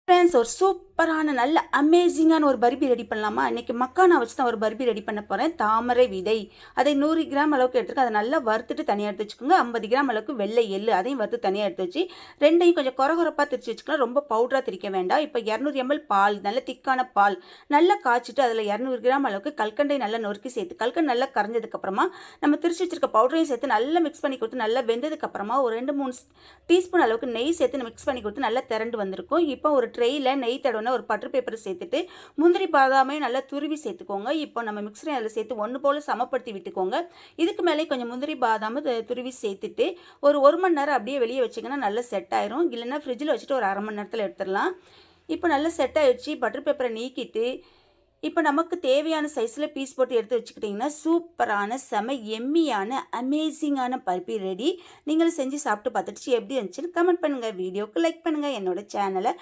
Friends, ஒரு சூப்பரான நல்ல அமேசிங்கான ஒரு பர்பி ரெடி பண்ணலாமா? இன்றைக்கி மக்கானா வச்சு தான் ஒரு பர்பி ரெடி பண்ண போகிறேன். தாமரை விதை அதை 100 கிராம் அளவுக்கு எடுத்துருக்கேன். அதை நல்லா வறுத்துட்டு தனியாக எடுத்து வச்சுக்கோங்க. 50 கிராம் அளவுக்கு வெள்ளை எள்ளு அதையும் வறுத்து தனியாக எடுத்து வச்சு ரெண்டையும் கொஞ்சம் கொரகொரப்பாக திரிச்சு வச்சுக்கலாம். ரொம்ப பவுடராக திரிக்க வேண்டாம். இப்போ 200 ml பால், நல்ல திக்கான பால் நல்லா காய்ச்சிட்டு அதில் 200 கிராம் அளவுக்கு கல்கண்டை நல்லா நொறுக்கி சேர்த்து கல்கண்டு நல்லா கரைஞ்சதுக்கப்புறமா நம்ம திரிச்சு வச்சிருக்க பவுடரையும் சேர்த்து நல்லா மிக்ஸ் பண்ணி கொடுத்து நல்லா வெந்ததுக்கப்புறமா ஒரு 2-3 டீஸ்பூன் அளவுக்கு நெய் சேர்த்து மிக்ஸ் பண்ணி கொடுத்து நல்லா திரண்டு வந்திருக்கும். இப்போ ஒரு ட்ரெயில் நெய் தடவுன ஒரு பட்டர் பேப்பரை சேர்த்துட்டு முந்திரி பாதாமே நல்லா துருவி சேர்த்துக்கோங்க. இப்போ நம்ம மிக்சரை அதில் சேர்த்து ஒன்று போல் சமப்படுத்தி விட்டுக்கோங்க. இதுக்கு மேலே கொஞ்சம் முந்திரி பாதாம் துருவி சேர்த்துட்டு ஒரு மணி நேரம் அப்படியே வெளியே வச்சிங்கன்னா நல்லா செட் ஆயிரும். இல்லைன்னா ஃப்ரிட்ஜில் வச்சுட்டு ஒரு 1/2 மணி நேரத்தில் எடுத்துடலாம். இப்போ நல்லா செட் ஆகிடுச்சு. பட்டர் பேப்பரை நீக்கிட்டு இப்போ நமக்கு தேவையான சைஸில் பீஸ் போட்டு எடுத்து வச்சுக்கிட்டிங்கன்னா சூப்பரான செம எம்மியான அமேசிங்கான பர்பி ரெடி. நீங்களும் செஞ்சு சாப்பிட்டு பார்த்துட்டு எப்படி இருந்துச்சுன்னு கமெண்ட் பண்ணுங்கள். வீடியோவுக்கு லைக் பண்ணுங்கள். என்னோட சேனலை